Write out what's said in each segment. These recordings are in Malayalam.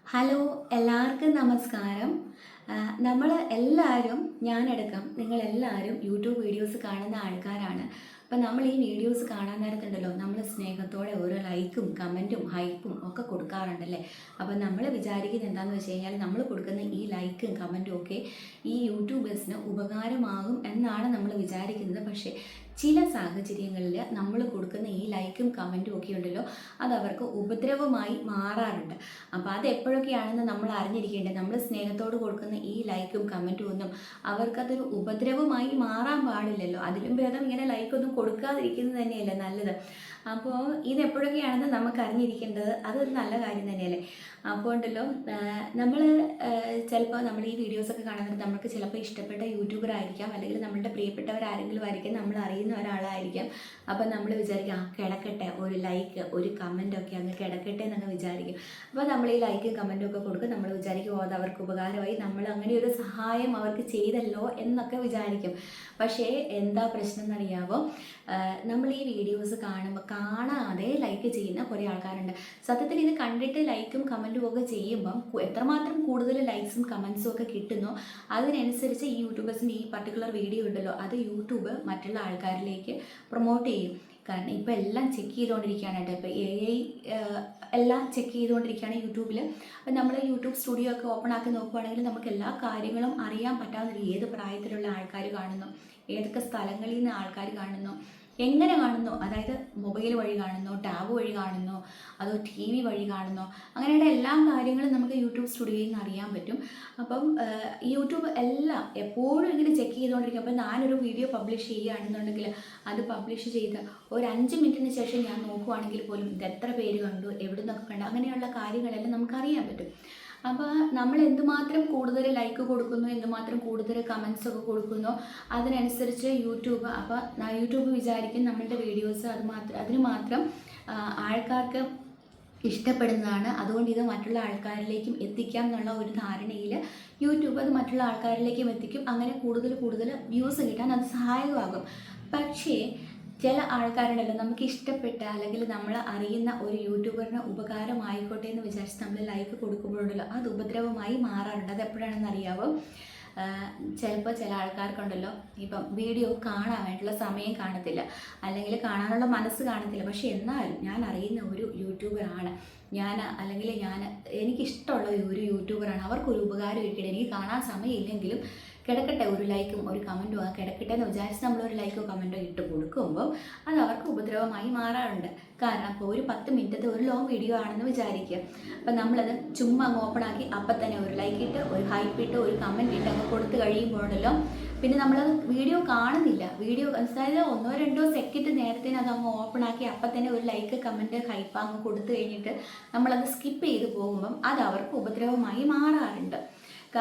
ഹലോ, എല്ലാവർക്കും നമസ്കാരം. നമ്മൾ എല്ലാവരും ഞാനടക്കം നിങ്ങളെല്ലാവരും യൂട്യൂബ് വീഡിയോസ് കാണുന്ന ആൾക്കാരാണ്. അപ്പം നമ്മൾ ഈ വീഡിയോസ് കാണാൻ നേരത്തുണ്ടല്ലോ, നമ്മൾ സ്നേഹത്തോടെ ഓരോ ലൈക്കും കമൻറ്റും ഹൈപ്പും ഒക്കെ കൊടുക്കാറുണ്ടല്ലേ. അപ്പം നമ്മൾ വിചാരിക്കുന്നത് എന്താണെന്ന് വെച്ച് കഴിഞ്ഞാൽ, നമ്മൾ കൊടുക്കുന്ന ഈ ലൈക്കും കമൻറ്റും ഒക്കെ ഈ യൂട്യൂബേഴ്സിന് ഉപകാരമാകും എന്നാണ് നമ്മൾ വിചാരിക്കുന്നത്. പക്ഷേ ചില സാഹചര്യങ്ങളിൽ നമ്മൾ കൊടുക്കുന്ന ഈ ലൈക്കും കമൻറ്റും ഒക്കെ ഉണ്ടല്ലോ, അത് അവർക്ക് ഉപദ്രവമായി മാറാറുണ്ട്. അപ്പോൾ അത് എപ്പോഴൊക്കെയാണെന്ന് നമ്മൾ അറിഞ്ഞിരിക്കേണ്ടത്. നമ്മൾ സ്നേഹത്തോട് കൊടുക്കുന്ന ഈ ലൈക്കും കമൻറ്റും ഒന്നും അവർക്കതൊരു ഉപദ്രവമായി മാറാൻ പാടില്ലല്ലോ. അതിലും ഭേദം ഇങ്ങനെ ലൈക്കൊന്നും കൊടുക്കാതിരിക്കുന്നത് തന്നെയല്ലേ നല്ലത്. അപ്പോൾ ഇതെപ്പോഴൊക്കെയാണെന്ന് നമുക്ക് അറിഞ്ഞിരിക്കേണ്ടത് അതൊരു നല്ല കാര്യം തന്നെയല്ലേ. അപ്പോൾ ഉണ്ടല്ലോ, നമ്മൾ ചിലപ്പോൾ നമ്മൾ ഈ വീഡിയോസൊക്കെ കാണുന്നത് നമുക്ക് ചിലപ്പോൾ ഇഷ്ടപ്പെട്ട യൂട്യൂബർ ആയിരിക്കാം, അല്ലെങ്കിൽ നമ്മളുടെ പ്രിയപ്പെട്ടവരാരെങ്കിലും ആയിരിക്കും, നമ്മൾ അറിയുന്ന ഒരാളായിരിക്കാം. അപ്പം നമ്മൾ വിചാരിക്കും കിടക്കട്ടെ, ഒരു ലൈക്ക് ഒരു കമൻറ്റൊക്കെ അങ്ങ് കിടക്കട്ടെ എന്നങ്ങ് വിചാരിക്കും. അപ്പോൾ നമ്മൾ ഈ ലൈക്കും കമൻറ്റും ഒക്കെ കൊടുക്കും. നമ്മൾ വിചാരിക്കും അത് അവർക്ക് ഉപകാരമായി, നമ്മൾ അങ്ങനെ ഒരു സഹായം അവർക്ക് ചെയ്തല്ലോ എന്നൊക്കെ വിചാരിക്കും. പക്ഷേ എന്താ പ്രശ്നം എന്നറിയാമോ? നമ്മൾ ഈ വീഡിയോസ് കാണാതെ ലൈക്ക് ചെയ്യുന്ന കുറേ ആൾക്കാരുണ്ട്. സത്യത്തിൽ ഇത് കണ്ടിട്ട് ലൈക്കും കമൻറ്റും ഒക്കെ ചെയ്യുമ്പം എത്രമാത്രം കൂടുതൽ ലൈക്സും കമൻസും ഒക്കെ കിട്ടുന്നോ അതിനനുസരിച്ച് ഈ യൂട്യൂബേഴ്സിൻ്റെ ഈ പർട്ടിക്കുലർ വീഡിയോ ഉണ്ടല്ലോ, അത് യൂട്യൂബ് മറ്റുള്ള ആൾക്കാരിലേക്ക് പ്രൊമോട്ട് ചെയ്യും. കാരണം ഇപ്പോൾ എല്ലാം ചെക്ക് ചെയ്തുകൊണ്ടിരിക്കുകയാണ് കേട്ടോ. ഇപ്പോൾ AI എല്ലാം ചെക്ക് ചെയ്തുകൊണ്ടിരിക്കുകയാണ് യൂട്യൂബിൽ. അപ്പം നമ്മൾ യൂട്യൂബ് സ്റ്റുഡിയോ ഒക്കെ ഓപ്പൺ ആക്കി നോക്കുകയാണെങ്കിൽ നമുക്ക് എല്ലാ കാര്യങ്ങളും അറിയാൻ പറ്റാവുന്ന ഏത് പ്രായത്തിലുള്ള ആൾക്കാർ കാണുന്നു, ഏതൊക്കെ സ്ഥലങ്ങളിൽ നിന്ന് ആൾക്കാർ കാണുന്നു, എങ്ങനെ കാണുന്നു, അതായത് മൊബൈൽ വഴി കാണുന്നോ, ടാബ് വഴി കാണുന്നോ, അതോ TV വഴി കാണുന്നോ, അങ്ങനെയുള്ള എല്ലാ കാര്യങ്ങളും നമുക്ക് യൂട്യൂബ് സ്റ്റുഡിയോയിൽ നിന്ന് അറിയാൻ പറ്റും. അപ്പം യൂട്യൂബ് എല്ലാം എപ്പോഴും ഇങ്ങനെ ചെക്ക് ചെയ്തുകൊണ്ടിരിക്കും. അപ്പം ഞാനൊരു വീഡിയോ പബ്ലിഷ് ചെയ്യുകയാണെന്നുണ്ടെങ്കിൽ അത് പബ്ലിഷ് ചെയ്ത് ഒരു 5 മിനിറ്റിന് ശേഷം ഞാൻ നോക്കുവാണെങ്കിൽ പോലും ഇത് എത്ര പേര് കണ്ടു, എവിടെ നിന്നൊക്കെ കണ്ടു, അങ്ങനെയുള്ള കാര്യങ്ങളെല്ലാം നമുക്കറിയാൻ പറ്റും. അപ്പോൾ നമ്മൾ എന്തുമാത്രം കൂടുതൽ ലൈക്ക് കൊടുക്കുന്നു, എന്തുമാത്രം കൂടുതൽ കമൻസ് ഒക്കെ കൊടുക്കുന്നോ അതിനനുസരിച്ച് യൂട്യൂബ് വിചാരിക്കും നമ്മളുടെ വീഡിയോസ് അതിന് മാത്രം ആൾക്കാർക്ക് ഇഷ്ടപ്പെടുന്നതാണ്, അതുകൊണ്ട് ഇത് മറ്റുള്ള ആൾക്കാരിലേക്കും എത്തിക്കാം എന്നുള്ള ഒരു ധാരണയിൽ യൂട്യൂബ് അത് മറ്റുള്ള ആൾക്കാരിലേക്കും എത്തിക്കും. അങ്ങനെ കൂടുതൽ വ്യൂസ് കിട്ടാൻ അത് സഹായകമാകും. പക്ഷേ ചില ആൾക്കാരുണ്ടല്ലോ, നമുക്ക് ഇഷ്ടപ്പെട്ട അല്ലെങ്കിൽ നമ്മൾ അറിയുന്ന ഒരു യൂട്യൂബറിന് ഉപകാരമായിക്കോട്ടെ എന്ന് വിചാരിച്ച് നമ്മൾ ലൈക്ക് കൊടുക്കുമ്പോഴുണ്ടല്ലോ അത് ഉപദ്രവമായി മാറാറുണ്ട്. അത് എപ്പോഴാണെന്ന് അറിയാമോ? ചിലപ്പോൾ ചില ആൾക്കാർക്കുണ്ടല്ലോ, ഇപ്പം വീഡിയോ കാണാൻ വേണ്ടിയുള്ള സമയം കാണത്തില്ല, അല്ലെങ്കിൽ കാണാനുള്ള മനസ്സ് കാണത്തില്ല. പക്ഷേ എന്നാലും ഞാൻ അറിയുന്ന ഒരു യൂട്യൂബറാണ്, എനിക്കിഷ്ടമുള്ള ഒരു യൂട്യൂബറാണ്, അവർക്കൊരു ഉപകാരം കിട്ടിയിട്ട് എനിക്ക് കാണാൻ സമയമില്ലെങ്കിലും കിടക്കട്ടെ ഒരു ലൈക്കും ഒരു കമൻറ്റും കിടക്കട്ടെ എന്ന് വിചാരിച്ച് നമ്മളൊരു ലൈക്കോ കമൻറ്റോ ഇട്ട് കൊടുക്കുമ്പോൾ അത് അവർക്ക് ഉപദ്രവമായി മാറാറുണ്ട്. കാരണം അപ്പോൾ ഒരു 10 മിനിറ്റത്തെ ഒരു ലോങ് വീഡിയോ ആണെന്ന് വിചാരിക്കുക. അപ്പം നമ്മളത് ചുമ്മാ അങ്ങ് ഓപ്പൺ ആക്കി അപ്പം തന്നെ ഒരു ലൈക്ക് ഇട്ട് ഒരു ഹൈപ്പ് ഇട്ട് ഒരു കമൻറ്റ് ഇട്ട് അങ്ങ് കൊടുത്ത് കഴിയുമ്പോഴല്ലോ പിന്നെ നമ്മളത് വീഡിയോ കാണുന്നില്ല. അതായത് 1-2 സെക്കൻഡ് നേരത്തിന് അത് അങ്ങ് ഓപ്പൺ ആക്കി അപ്പം തന്നെ ഒരു ലൈക്ക് കമൻറ്റ് ഹൈപ്പ് അങ്ങ് കൊടുത്തു കഴിഞ്ഞിട്ട് നമ്മളത് സ്കിപ്പ് ചെയ്ത് പോകുമ്പം അത് അവർക്ക് ഉപദ്രവമായി മാറാറുണ്ട്.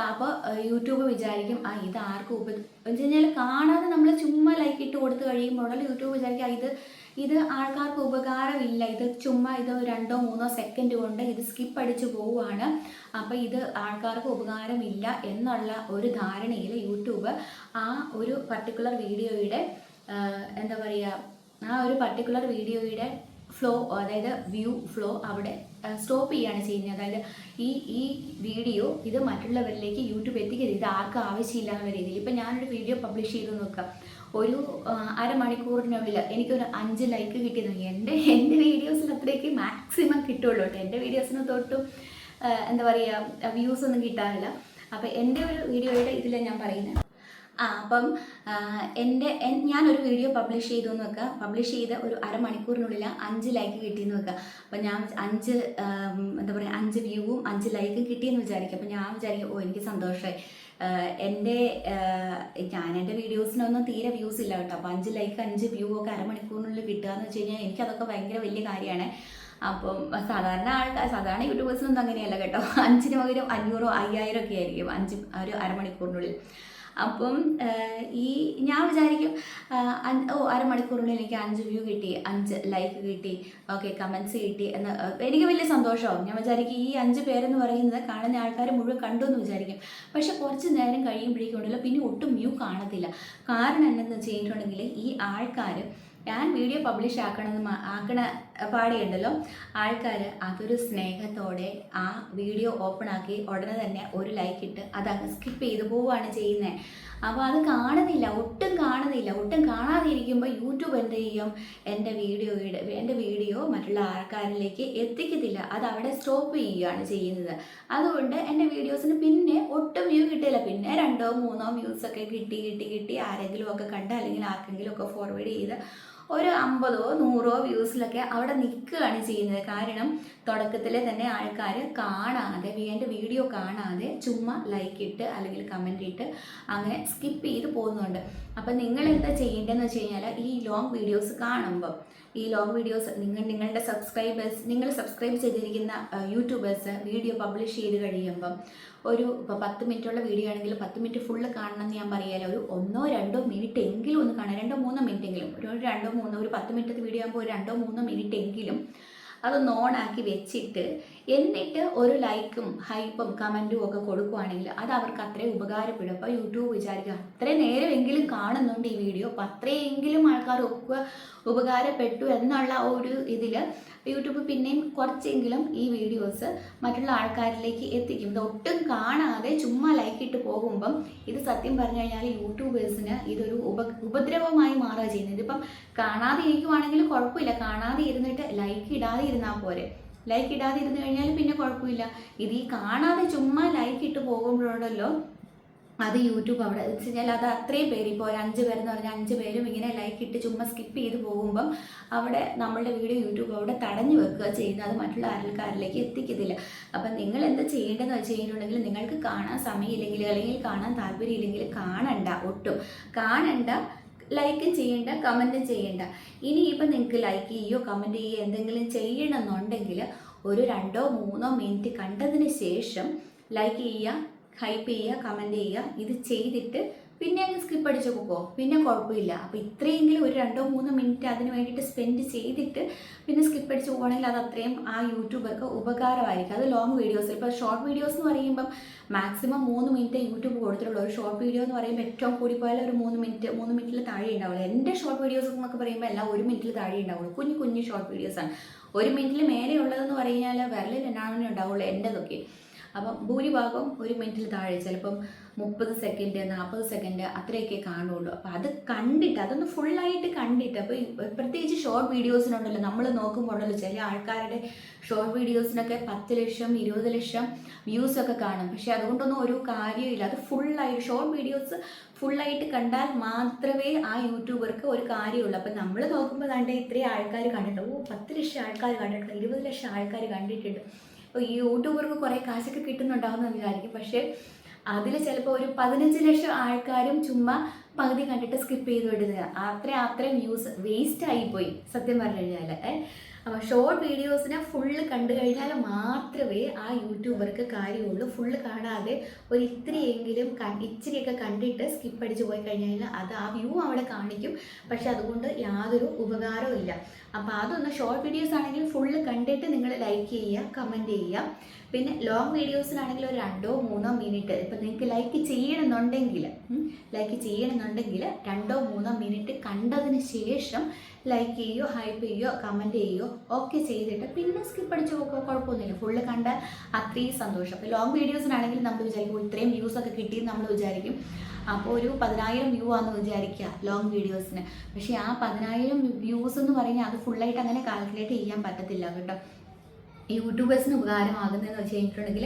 അപ്പോൾ യൂട്യൂബ് വിചാരിക്കും ഇത് ആർക്കും എന്ന് വെച്ച് കഴിഞ്ഞാൽ കാണാതെ നമ്മൾ ചുമ്മാ ലൈക്ക് ഇട്ട് കൊടുത്ത് കഴിയുമ്പോഴല്ലോ യൂട്യൂബ് വിചാരിക്കും ഇത് ആൾക്കാർക്ക് ഉപകാരമില്ല, ഇത് ചുമ്മാ 2-3 സെക്കൻഡ് കൊണ്ട് ഇത് സ്കിപ്പ് അടിച്ച് പോവുകയാണ്, അപ്പോൾ ഇത് ആൾക്കാർക്ക് ഉപകാരമില്ല എന്നുള്ള ഒരു ധാരണയിൽ യൂട്യൂബ് ആ ഒരു പർട്ടിക്കുലർ വീഡിയോയുടെ ഫ്ലോ, അതായത് വ്യൂ ഫ്ലോ അവിടെ സ്റ്റോപ്പ് ചെയ്യുകയാണ് ചെയ്യുന്നത്. അതായത് ഈ വീഡിയോ ഇത് മറ്റുള്ളവരിലേക്ക് യൂട്യൂബ് എത്തിക്കരുത്, ഇത് ആർക്കും ആവശ്യമില്ല എന്നുള്ള രീതിയിൽ. ഇപ്പം ഞാനൊരു വീഡിയോ പബ്ലിഷ് ചെയ്ത് നോക്കാം, ഒരു അരമണിക്കൂറിനുള്ളിൽ എനിക്കൊരു 5 ലൈക്ക് കിട്ടിയെന്ന്. എൻ്റെ വീഡിയോസിൽ അത്രയ്ക്ക് മാക്സിമം കിട്ടുള്ളൂ കേട്ടോ. എൻ്റെ വീഡിയോസിന് തൊട്ടും വ്യൂസ് ഒന്നും കിട്ടാറില്ല. അപ്പോൾ എൻ്റെ ഒരു വീഡിയോയുടെ ഇതിലാണ് ഞാൻ പറയുന്നത്. അപ്പം ഞാനൊരു വീഡിയോ പബ്ലിഷ് ചെയ്തു എന്ന് വെക്കുക, പബ്ലിഷ് ചെയ്ത് ഒരു അരമണിക്കൂറിനുള്ളിൽ 5 ലൈക്ക് കിട്ടിയെന്ന് വെക്കുക. അപ്പം ഞാൻ 5 വ്യൂവും 5 ലൈക്കും കിട്ടിയെന്ന് വിചാരിക്കും. അപ്പം ഞാൻ വിചാരിക്കും എനിക്ക് സന്തോഷമായി, എൻ്റെ വീഡിയോസിനൊന്നും തീരെ വ്യൂസ് ഇല്ല കേട്ടോ. അപ്പോൾ 5 ലൈക്ക് 5 വ്യൂ ഒക്കെ അരമണിക്കൂറിനുള്ളിൽ കിട്ടുക എന്ന് വെച്ച് കഴിഞ്ഞാൽ എനിക്കതൊക്കെ ഭയങ്കര വലിയ കാര്യമാണ്. അപ്പം സാധാരണ യൂട്യൂബേഴ്സിനൊന്നും അങ്ങനെയല്ല കേട്ടോ. 5-ന് പകരം 500 5000 ഒക്കെ ആയിരിക്കും ഒരു അരമണിക്കൂറിനുള്ളിൽ. അപ്പം ഞാൻ വിചാരിക്കും അരമണിക്കൂറിനുള്ളിൽ എനിക്ക് 5 വ്യൂ കിട്ടി, 5 ലൈക്ക് കിട്ടി, ഓക്കെ കമൻസ് കിട്ടി എന്ന് എനിക്ക് വലിയ സന്തോഷമാവും. ഞാൻ വിചാരിക്കും ഈ 5 പേരെന്ന് പറയുന്നത് കാണുന്ന ആൾക്കാർ മുഴുവൻ കണ്ടു എന്ന് വിചാരിക്കും. പക്ഷെ കുറച്ച് നേരം കഴിയുമ്പോഴേക്കുണ്ടല്ലോ പിന്നെ ഒട്ടും വ്യൂ കാണത്തില്ല. കാരണം എന്താണെന്ന് വെച്ചിട്ടുണ്ടെങ്കിൽ ഈ ആൾക്കാർ ഞാൻ വീഡിയോ പബ്ലിഷ് പാടിയുണ്ടല്ലോ, ആൾക്കാർ അതൊരു സ്നേഹത്തോടെ ആ വീഡിയോ ഓപ്പൺ ആക്കി ഉടനെ തന്നെ ഒരു ലൈക്ക് ഇട്ട് അതങ്ങ് സ്കിപ്പ് ചെയ്ത് പോവുകയാണ് ചെയ്യുന്നത്. അപ്പോൾ അത് കാണുന്നില്ല, ഒട്ടും കാണാതിരിക്കുമ്പോൾ യൂട്യൂബ് എന്ത് ചെയ്യും, എൻ്റെ വീഡിയോ മറ്റുള്ള ആൾക്കാരിലേക്ക് എത്തിക്കത്തില്ല, അത് അവിടെ സ്റ്റോപ്പ് ചെയ്യുകയാണ് ചെയ്യുന്നത്. അതുകൊണ്ട് എൻ്റെ വീഡിയോസിന് പിന്നെ ഒട്ടും വ്യൂ കിട്ടില്ല. പിന്നെ 2 3 വ്യൂസൊക്കെ കിട്ടി ആരെങ്കിലും ഒക്കെ കണ്ട് അല്ലെങ്കിൽ ആർക്കെങ്കിലും ഒക്കെ ഫോർവേഡ് ചെയ്ത് ഒരു 50 100 വ്യൂസിലൊക്കെ അവിടെ നിൽക്കുകയാണ് ചെയ്യുന്നത്. കാരണം തുടക്കത്തിൽ തന്നെ ആൾക്കാർ കാണാതെ, എൻ്റെ വീഡിയോ കാണാതെ ചുമ്മാ ലൈക്ക് ഇട്ട് അല്ലെങ്കിൽ കമൻ്റ് ഇട്ട് അങ്ങനെ സ്കിപ്പ് ചെയ്ത് പോകുന്നുണ്ട്. അപ്പം നിങ്ങൾ എന്താ ചെയ്യേണ്ടതെന്ന് വെച്ച് കഴിഞ്ഞാൽ, ഈ ലോങ് വീഡിയോസ് കാണുമ്പോൾ, ഈ ലോങ് വീഡിയോസ് നിങ്ങളുടെ നിങ്ങൾ സബ്സ്ക്രൈബ് ചെയ്തിരിക്കുന്ന യൂട്യൂബേഴ്സ് വീഡിയോ പബ്ലിഷ് ചെയ്ത് കഴിയുമ്പം ഇപ്പോൾ 10 മിനിറ്റുള്ള വീഡിയോ ആണെങ്കിൽ 10 മിനിറ്റ് ഫുള്ള് കാണണം എന്ന് ഞാൻ പറയാലോ, ഒരു 1 2 മിനിറ്റ് എങ്കിലും ഒന്ന് കാണാം, 2 3 മിനിറ്റ് എങ്കിലും, ഒരു 10 മിനിറ്റത്തെ വീഡിയോ ആകുമ്പോൾ ഒരു 2 3 മിനിറ്റ് എങ്കിലും അതൊന്ന് ഓണാക്കി വെച്ചിട്ട് എന്നിട്ട് ഒരു ലൈക്കും ഹൈപ്പും കമൻറ്റും ഒക്കെ കൊടുക്കുവാണെങ്കിൽ അത് അവർക്ക് അത്രയും ഉപകാരപ്പെടും. അപ്പോൾ യൂട്യൂബ് വിചാരിക്കുക അത്രയും നേരമെങ്കിലും കാണുന്നുണ്ട് ഈ വീഡിയോ, അപ്പോൾ അത്രയെങ്കിലും ആൾക്കാർ ഉപകാരപ്പെട്ടു എന്നുള്ള ഒരു ഇതിൽ യൂട്യൂബ് പിന്നെയും കുറച്ചെങ്കിലും ഈ വീഡിയോസ് മറ്റുള്ള ആൾക്കാരിലേക്ക് എത്തിക്കും. ഇത് ഒട്ടും കാണാതെ ചുമ്മാ ലൈക്ക് ഇട്ട് പോകുമ്പം ഇത് സത്യം പറഞ്ഞു കഴിഞ്ഞാൽ യൂട്യൂബേഴ്സിന് ഇതൊരു ഉപദ്രവമായി മാറുക ചെയ്യുന്നത്. ഇതിപ്പം കാണാതെ ഇരിക്കുവാണെങ്കിൽ കുഴപ്പമില്ല, കാണാതെ ഇരുന്നിട്ട് ലൈക്ക് ഇടാതെ ഇരുന്നാൽ പോരെ. ലൈക്ക് ഇടാതെ ഇരുന്ന് കഴിഞ്ഞാൽ പിന്നെ കുഴപ്പമില്ല. ഇത് ഈ കാണാതെ ചുമ്മാ ലൈക്ക് ഇട്ട് പോകുമ്പോഴുണ്ടല്ലോ അത് യൂട്യൂബ് അവിടെ വെച്ച് കഴിഞ്ഞാൽ അത് അത്രയും പേര്, ഇപ്പോൾ ഒരു 5 പേരെന്ന് പറഞ്ഞാൽ 5 പേരും ഇങ്ങനെ ലൈക്ക് ഇട്ട് ചുമ്മാ സ്കിപ്പ് ചെയ്ത് പോകുമ്പം അവിടെ നമ്മളുടെ വീഡിയോ യൂട്യൂബ് അവിടെ തടഞ്ഞു വെക്കുക ചെയ്യുന്നത്, അത് മറ്റുള്ള ആൾക്കാരിലേക്ക് എത്തിക്കത്തില്ല. അപ്പം നിങ്ങൾ എന്താ ചെയ്യേണ്ടതെന്ന് വെച്ച് കഴിഞ്ഞിട്ടുണ്ടെങ്കിൽ, നിങ്ങൾക്ക് കാണാൻ സമയമില്ലെങ്കിൽ അല്ലെങ്കിൽ കാണാൻ താല്പര്യമില്ലെങ്കിൽ ഒട്ടും കാണണ്ട, ലൈക്കും ചെയ്യേണ്ട, കമൻറ്റും ചെയ്യേണ്ട. ഇനിയിപ്പോൾ നിങ്ങൾക്ക് ലൈക്ക് ചെയ്യുകയോ കമൻറ്റ് ചെയ്യുകയോ എന്തെങ്കിലും ചെയ്യണമെന്നുണ്ടെങ്കിൽ ഒരു 2 3 മിനിറ്റ് കണ്ടതിന് ശേഷം ലൈക്ക് ചെയ്യുക, ഹൈപ്പ് ചെയ്യുക, കമൻറ്റ് ചെയ്യുക. ഇത് ചെയ്തിട്ട് പിന്നെ അങ്ങ് സ്കിപ്പ് അടിച്ച് പോകുമോ, പിന്നെ കുഴപ്പമില്ല. അപ്പോൾ ഇത്രയെങ്കിലും ഒരു 2 3 മിനിറ്റ് അതിന് വേണ്ടിയിട്ട് സ്പെൻഡ് ചെയ്തിട്ട് പിന്നെ സ്കിപ്പ് അടിച്ച് പോകുകയാണെങ്കിൽ അത് അത്രയും ആ യൂട്യൂബർക്ക് ഉപകാരമായിരിക്കും. അത് ലോങ് വീഡിയോസ്, ഇപ്പോൾ ഷോർട്ട് വീഡിയോസ് എന്ന് പറയുമ്പം മാക്സിമം 3 മിനിറ്റ് യൂട്യൂബ് കൊടുത്തിട്ടുള്ളൂ. ഒരു ഷോർട്ട് വീഡിയോ എന്ന് പറയുമ്പോൾ ഏറ്റവും കൂടി പോയാൽ ഒരു 3 മിനിറ്റിൽ താഴെ ഉണ്ടാവുള്ളൂ. എൻ്റെ ഷോർട്ട് വീഡിയോസ് എന്നൊക്കെ പറയുമ്പോൾ എല്ലാം 1 മിനിറ്റിൽ താഴെ ഉണ്ടാവുള്ളൂ. കുഞ്ഞു ഷോർട്ട് വീഡിയോസാണ്. 1 മിനിറ്റിൽ മേലെ ഉള്ളതെന്ന് പറഞ്ഞാൽ വിരലിൽ എണ്ണാനേ ഉണ്ടാവുള്ളൂ എൻ്റെതൊക്കെ. അപ്പം ഭൂരിഭാഗം 1 മിനിറ്റിൽ താഴെ, ചിലപ്പം 30 സെക്കൻഡ് 40 സെക്കൻഡ് അത്രയൊക്കെ കാണുള്ളൂ. അപ്പോൾ അത് കണ്ടിട്ട് അതൊന്ന് ഫുള്ളായിട്ട് കണ്ടിട്ട്, അപ്പോൾ പ്രത്യേകിച്ച് ഷോർട്ട് വീഡിയോസിനുണ്ടല്ലോ, നമ്മൾ നോക്കുമ്പോൾ ഉണ്ടല്ലോ ചില ആൾക്കാരുടെ ഷോർട്ട് വീഡിയോസിനൊക്കെ 10 ലക്ഷം 20 ലക്ഷം വ്യൂസൊക്കെ കാണും. പക്ഷേ അതുകൊണ്ടൊന്നും ഒരു കാര്യമില്ല. അത് ഫുള്ളായിട്ട് ഷോർട്ട് വീഡിയോസ് ഫുള്ളായിട്ട് കണ്ടാൽ മാത്രമേ ആ യൂട്യൂബർക്ക് ഒരു കാര്യമുള്ളൂ. അപ്പം നമ്മൾ നോക്കുമ്പോൾ കണ്ടേ ഇത്രയും ആൾക്കാർ കണ്ടിട്ടുണ്ട്, 10 ലക്ഷം ആൾക്കാർ കണ്ടിട്ടുണ്ട്, 20 ലക്ഷം ആൾക്കാർ കണ്ടിട്ടുണ്ട്. അപ്പോൾ ഈ യൂട്യൂബർക്ക് കുറേ കാശൊക്കെ കിട്ടുന്നുണ്ടാവുമെന്ന് വിചാരിക്കും. പക്ഷേ അതിൽ ചിലപ്പോൾ ഒരു 15 ലക്ഷം ആൾക്കാരും ചുമ്മാ പകുതി കണ്ടിട്ട് സ്കിപ്പ് ചെയ്ത് വിടുക. അത്രയും വ്യൂസ് വേസ്റ്റ് ആയിപ്പോയി സത്യം പറഞ്ഞു കഴിഞ്ഞാൽ. അപ്പോൾ ഷോർട്ട് വീഡിയോസിനെ ഫുള്ള് കണ്ടു കഴിഞ്ഞാൽ മാത്രമേ ആ യൂട്യൂബർക്ക് കാര്യമുള്ളൂ. ഫുള്ള് കാണാതെ ഒരു ഇച്ചിരിയൊക്കെ കണ്ടിട്ട് സ്കിപ്പ് അടിച്ച് പോയി കഴിഞ്ഞാൽ അത് ആ വ്യൂ അവിടെ കാണിക്കും, പക്ഷെ അതുകൊണ്ട് യാതൊരു ഉപകാരവും ഇല്ല. അപ്പോൾ അതൊന്ന് ഷോർട്ട് വീഡിയോസ് ആണെങ്കിൽ ഫുള്ള് കണ്ടിട്ട് നിങ്ങൾ ലൈക്ക് ചെയ്യുക, കമൻറ്റ് ചെയ്യുക. പിന്നെ ലോങ് വീഡിയോസിനാണെങ്കിൽ ഒരു 2 3 മിനിറ്റ്, ഇപ്പം നിങ്ങൾക്ക് ലൈക്ക് ചെയ്യണമെന്നുണ്ടെങ്കിൽ 2 3 മിനിറ്റ് കണ്ടതിന് ശേഷം ലൈക്ക് ചെയ്യുകയോ ഹൈപ്പ് ചെയ്യുകയോ കമൻറ്റ് ചെയ്യുകയോ ഒക്കെ ചെയ്തിട്ട് പിന്നെ സ്കിപ്പ് അടിച്ച് പോകുമ്പോൾ കുഴപ്പമൊന്നുമില്ല. ഫുള്ള് കണ്ടാൽ അത്രയും സന്തോഷം. അപ്പോൾ ലോങ് വീഡിയോസിനാണെങ്കിൽ നമ്മൾ വിചാരിക്കും ഇത്രയും വ്യൂസൊക്കെ കിട്ടിയെന്ന് നമ്മൾ വിചാരിക്കും. അപ്പോൾ ഒരു 10,000 വ്യൂ ആണെന്ന് വിചാരിക്കുക ലോങ് വീഡിയോസിന്. പക്ഷേ ആ 10,000 വ്യൂസ് എന്ന് പറഞ്ഞാൽ അത് ഫുള്ളായിട്ട് അങ്ങനെ കാൽക്കുലേറ്റ് ചെയ്യാൻ പറ്റത്തില്ല കേട്ടോ. യൂട്യൂബേഴ്സിന് ഉപകാരമാകുന്നതെന്ന് വെച്ച് കഴിഞ്ഞിട്ടുണ്ടെങ്കിൽ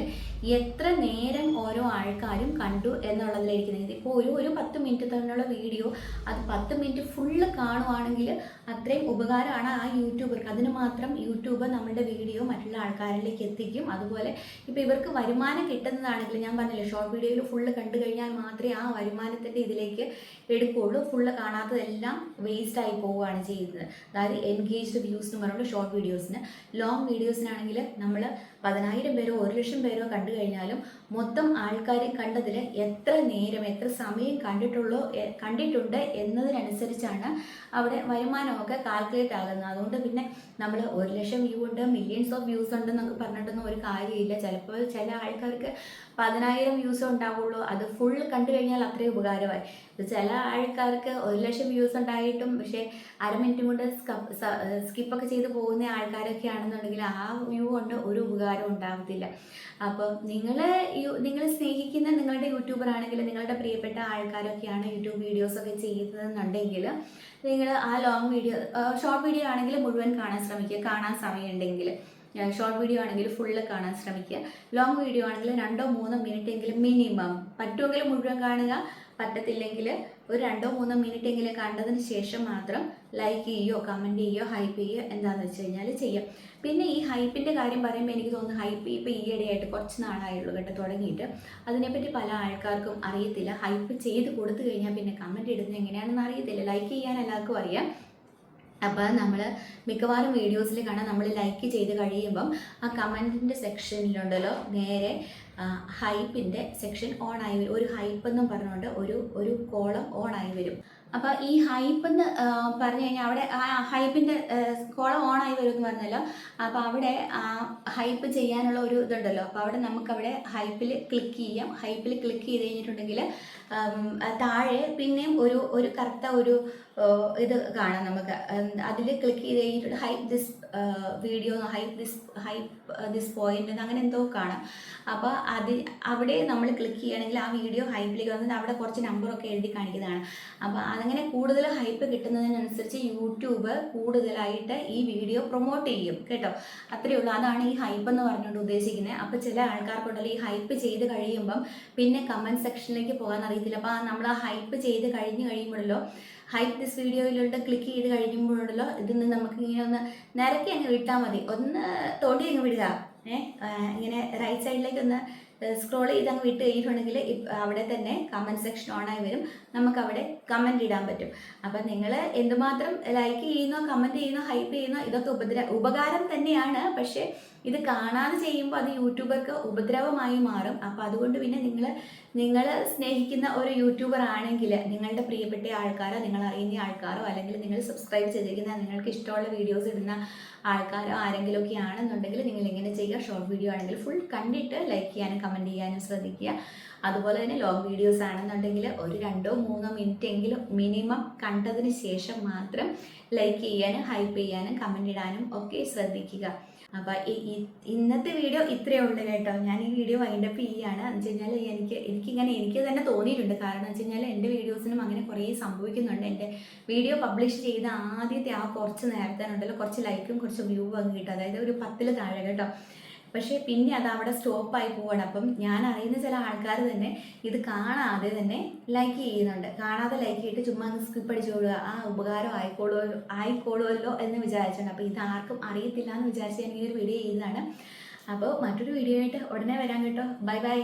എത്ര നേരം ഓരോ ആൾക്കാരും കണ്ടു എന്നുള്ളതിലായിരിക്കുന്നത്. ഇപ്പോൾ ഒരു 10 മിനിറ്റ് തന്നെയുള്ള വീഡിയോ അത് 10 മിനിറ്റ് ഫുള്ള് കാണുവാണെങ്കിൽ അത്രയും ഉപകാരമാണ് ആ യൂട്യൂബർക്ക്. അതിന് മാത്രം യൂട്യൂബ് നമ്മളുടെ വീഡിയോ മറ്റുള്ള ആൾക്കാരിലേക്ക് എത്തിക്കും. അതുപോലെ ഇപ്പോൾ ഇവർക്ക് വരുമാനം കിട്ടുന്നതാണെങ്കിൽ ഞാൻ പറഞ്ഞില്ലേ, ഷോർട്ട് വീഡിയോയിൽ ഫുള്ള് കണ്ടു കഴിഞ്ഞാൽ മാത്രമേ ആ വരുമാനത്തിൻ്റെ ഇതിലേക്ക് എടുക്കുകയുള്ളൂ. ഫുള്ള് കാണാത്തതെല്ലാം വേസ്റ്റായി പോവുകയാണ് ചെയ്യുന്നത്. അതായത് എൻഗേജ്ഡ് വ്യൂസ് എന്ന് പറയുമ്പോൾ ഷോർട്ട് വീഡിയോസിന്. ലോങ് വീഡിയോസിനാണെങ്കിൽ നമ്മൾ 10,000 പേരോ 1,00,000 പേരോ കണ്ടു കഴിഞ്ഞാലും മൊത്തം ആൾക്കാർ കണ്ടതിൽ എത്ര നേരം എത്ര സമയം കണ്ടിട്ടുണ്ട് എന്നതിനനുസരിച്ചാണ് അവിടെ വരുമാനമൊക്കെ കാൽക്കുലേറ്റ് ആകുന്നത്. അതുകൊണ്ട് പിന്നെ നമ്മൾ 1,00,000 വ്യൂ ഉണ്ട്, മില്യൺസ് ഓഫ് വ്യൂസ് ഉണ്ടെന്നൊക്കെ പറഞ്ഞിട്ടൊന്നും ഒരു കാര്യമില്ല. ചിലപ്പോൾ ചില ആൾക്കാർക്ക് 10,000 വ്യൂസ് ഉണ്ടാവുള്ളൂ, അത് ഫുൾ കണ്ടു കഴിഞ്ഞാൽ അത്രയും ഉപകാരമായി. ചില ആൾക്കാർക്ക് 1,00,000 വ്യൂസ് ഉണ്ടായിട്ടും പക്ഷേ അരമിനിറ്റ് കൊണ്ട് സ്കിപ്പൊക്കെ ചെയ്ത് പോകുന്ന ആൾക്കാരൊക്കെ ആണെന്നുണ്ടെങ്കിൽ ആ വ്യൂ കൊണ്ട് ഒരു ഉപകാരം ഉണ്ടാകത്തില്ല. അപ്പോൾ നിങ്ങൾ സ്നേഹിക്കുന്ന നിങ്ങളുടെ യൂട്യൂബർ ആണെങ്കിൽ, നിങ്ങളുടെ പ്രിയപ്പെട്ട ആൾക്കാരൊക്കെയാണ് യൂട്യൂബ് വീഡിയോസൊക്കെ ചെയ്യുന്നതെന്നുണ്ടെങ്കിൽ നിങ്ങൾ ആ ഷോർട്ട് വീഡിയോ ആണെങ്കിൽ മുഴുവൻ കാണാൻ ശ്രമിക്കുക, കാണാൻ സമയമുണ്ടെങ്കിൽ. ഷോർട്ട് വീഡിയോ ആണെങ്കിൽ ഫുള്ള് കാണാൻ ശ്രമിക്കുക. ലോങ് വീഡിയോ ആണെങ്കിൽ 2-3 മിനിറ്റ് എങ്കിലും മിനിമം, പറ്റുമെങ്കിൽ മുഴുവൻ കാണുക, പറ്റത്തില്ലെങ്കിൽ ഒരു 2-3 മിനിറ്റ് എങ്കിലും കണ്ടതിന് ശേഷം മാത്രം ലൈക്ക് ചെയ്യുകയോ കമൻറ്റ് ചെയ്യുകയോ ഹൈപ്പ് ചെയ്യുകയോ എന്താണെന്ന് വെച്ച് കഴിഞ്ഞാൽ ചെയ്യാം. പിന്നെ ഈ ഹൈപ്പിൻ്റെ കാര്യം പറയുമ്പോൾ എനിക്ക് തോന്നുന്നു ഹൈപ്പ് ഇപ്പോൾ ഈയിടെയായിട്ട് കുറച്ച് നാളായുള്ളൂ കേട്ടോ തുടങ്ങിയിട്ട്. അതിനെപ്പറ്റി പല ആൾക്കാർക്കും അറിയത്തില്ല. ഹൈപ്പ് ചെയ്ത് കൊടുത്തു കഴിഞ്ഞാൽ പിന്നെ കമൻറ്റ് ഇടുന്നത് എങ്ങനെയാണെന്ന് അറിയത്തില്ല. ലൈക്ക് ചെയ്യാൻ എല്ലാവർക്കും അറിയാം. അപ്പോൾ നമ്മൾ മിക്കവാറും വീഡിയോസിൽ കാണാൻ നമ്മൾ ലൈക്ക് ചെയ്ത് കഴിയുമ്പം ആ കമൻറ്റിൻ്റെ സെക്ഷനിലുണ്ടല്ലോ നേരെ ഹൈപ്പിൻ്റെ സെക്ഷൻ ഓൺ ആയി വരും. ഒരു ഹൈപ്പ് എന്നും പറഞ്ഞുകൊണ്ട് ഒരു കോളം ഓൺ ആയി വരും. അപ്പോൾ ഈ ഹൈപ്പ് എന്ന് പറഞ്ഞു കഴിഞ്ഞാൽ അവിടെ ആ ഹൈപ്പിൻ്റെ കോളം ഓൺ ആയി വരും എന്ന് പറഞ്ഞല്ലോ. അപ്പോൾ അവിടെ ഹൈപ്പ് ചെയ്യാനുള്ള ഒരു ഇതുണ്ടല്ലോ. അപ്പോൾ അവിടെ നമുക്കവിടെ ഹൈപ്പിൽ ക്ലിക്ക് ചെയ്യാം. ഹൈപ്പിൽ ക്ലിക്ക് ചെയ്ത് കഴിഞ്ഞിട്ടുണ്ടെങ്കിൽ താഴെ പിന്നെയും ഒരു കറുത്ത ഒരു ഇത് കാണാം നമുക്ക്. അതിൽ ക്ലിക്ക് ചെയ്ത് കഴിഞ്ഞിട്ട് hype this video, hype this point അങ്ങനെ എന്തോ കാണാം. അപ്പോൾ അവിടെ നമ്മൾ ക്ലിക്ക് ചെയ്യുകയാണെങ്കിൽ ആ വീഡിയോ ഹൈപ്പിലേക്ക് വന്നിട്ട് അവിടെ കുറച്ച് നമ്പറൊക്കെ എഴുതി കാണിക്കുന്നതാണ്. അപ്പോൾ അതങ്ങനെ കൂടുതൽ ഹൈപ്പ് കിട്ടുന്നതിനനുസരിച്ച് യൂട്യൂബ് കൂടുതലായിട്ട് ഈ വീഡിയോ പ്രൊമോട്ട് ചെയ്യും കേട്ടോ. അത്രയേ ഉള്ളൂ. അതാണ് ഈ ഹൈപ്പ് എന്ന് പറഞ്ഞുകൊണ്ട് ഉദ്ദേശിക്കുന്നത്. അപ്പോൾ ചില ആൾക്കാർക്കുണ്ടല്ലോ ഈ ഹൈപ്പ് ചെയ്ത് കഴിയുമ്പം പിന്നെ കമൻറ്റ് സെക്ഷനിലേക്ക് പോകാൻ അറിയത്തില്ല. അപ്പോൾ നമ്മൾ ആ ഹൈപ്പ് ചെയ്ത് കഴിയുമ്പോഴല്ലോ ഹൈപ്പ് ദിസ് വീഡിയോയിലോട്ട് ക്ലിക്ക് ചെയ്ത് കഴിയുമ്പോഴല്ലോ ഇതിന് നമുക്ക് ഇങ്ങനെ ഒന്ന് നിരക്കി അങ്ങ് വിട്ടാൽ മതി. ഒന്ന് തോണ്ടി അങ്ങ് വിടുക. ഇങ്ങനെ റൈറ്റ് സൈഡിലേക്ക് ഒന്ന് സ്ക്രോൾ ചെയ്ത് അങ്ങ് വിട്ട് കഴിഞ്ഞിട്ടുണ്ടെങ്കിൽ അവിടെ തന്നെ കമൻറ്റ് സെക്ഷൻ ഓണായി വരും. നമുക്കവിടെ കമൻറ്റ് ഇടാൻ പറ്റും. അപ്പം നിങ്ങൾ എന്തുമാത്രം ലൈക്ക് ചെയ്യുന്നോ കമൻറ്റ് ചെയ്യുന്നോ ഹൈപ്പ് ചെയ്യുന്നോ ഇതൊക്കെ ഉപകാരം തന്നെയാണ്. പക്ഷേ ഇത് കാണാതെ ചെയ്യുമ്പോൾ അത് യൂട്യൂബർക്ക് ഉപദ്രവമായി മാറും. അപ്പോൾ അതുകൊണ്ട് പിന്നെ നിങ്ങൾ സ്നേഹിക്കുന്ന ഒരു യൂട്യൂബർ ആണെങ്കിൽ, നിങ്ങളുടെ പ്രിയപ്പെട്ട ആൾക്കാരോ നിങ്ങൾ അറിയുന്ന ആൾക്കാരോ അല്ലെങ്കിൽ നിങ്ങൾ സബ്സ്ക്രൈബ് ചെയ്തിരിക്കുന്ന നിങ്ങൾക്ക് ഇഷ്ടമുള്ള വീഡിയോസ് ഇടുന്ന ആൾക്കാരോ ആരെങ്കിലുമൊക്കെ ആണെന്നുണ്ടെങ്കിൽ നിങ്ങൾ ഇങ്ങനെ ചെയ്യുക. ഷോർട്ട് വീഡിയോ ആണെങ്കിൽ ഫുൾ കണ്ടിട്ട് ലൈക്ക് ചെയ്യാനും കമൻറ്റ് ചെയ്യാനും ശ്രദ്ധിക്കുക. അതുപോലെ തന്നെ ലോങ് വീഡിയോസ് ആണെന്നുണ്ടെങ്കിൽ ഒരു 2-3 മിനിറ്റ് എങ്കിലും മിനിമം കണ്ടതിന് ശേഷം മാത്രം ലൈക്ക് ചെയ്യാനും ഹൈപ്പ് ചെയ്യാനും കമൻറ്റ് ഇടാനും ഒക്കെ ശ്രദ്ധിക്കുക. അപ്പോൾ ഇന്നത്തെ വീഡിയോ ഇത്രയേ ഉള്ളൂ കേട്ടോ. ഞാൻ ഈ വീഡിയോ വൈൻഡപ്പ് ചെയ്യുകയാണ്. എന്ന് വെച്ച് കഴിഞ്ഞാൽ എനിക്ക് തന്നെ തോന്നിയിട്ടുണ്ട്. കാരണം എന്ന് വെച്ച് കഴിഞ്ഞാൽ എൻ്റെ വീഡിയോസിനും അങ്ങനെ കുറേ സംഭവിക്കുന്നുണ്ട്. എൻ്റെ വീഡിയോ പബ്ലിഷ് ചെയ്ത ആദ്യത്തെ ആ കുറച്ച് നേരത്തേനുണ്ടല്ലോ കുറച്ച് ലൈക്കും കുറച്ച് വ്യൂ അങ്ങ് കിട്ടും. അതായത് ഒരു 10 താഴെ കേട്ടോ. പക്ഷേ പിന്നെ അത് അവിടെ സ്റ്റോപ്പായി പോവാണ്. അപ്പം ഞാൻ അറിയുന്ന ചില ആൾക്കാർ തന്നെ ഇത് കാണാതെ തന്നെ ലൈക്ക് ചെയ്യുന്നുണ്ട്. കാണാതെ ലൈക്ക് ചെയ്തിട്ട് ചുമ്മാ അങ്ങ് സ്കിപ്പ് അടിച്ചു കൊടുക്കുക. ആ ഉപകാരം ആയിക്കോളുമല്ലോ എന്ന് വിചാരിച്ചിട്ടുണ്ട്. അപ്പോൾ ഇത് ആർക്കും അറിയത്തില്ല എന്ന് വിചാരിച്ച് ഞാൻ ഈ ഒരു വീഡിയോ ചെയ്തതാണ്. അപ്പോൾ മറ്റൊരു വീഡിയോ ആയിട്ട് ഉടനെ വരാം കേട്ടോ. Bye bye.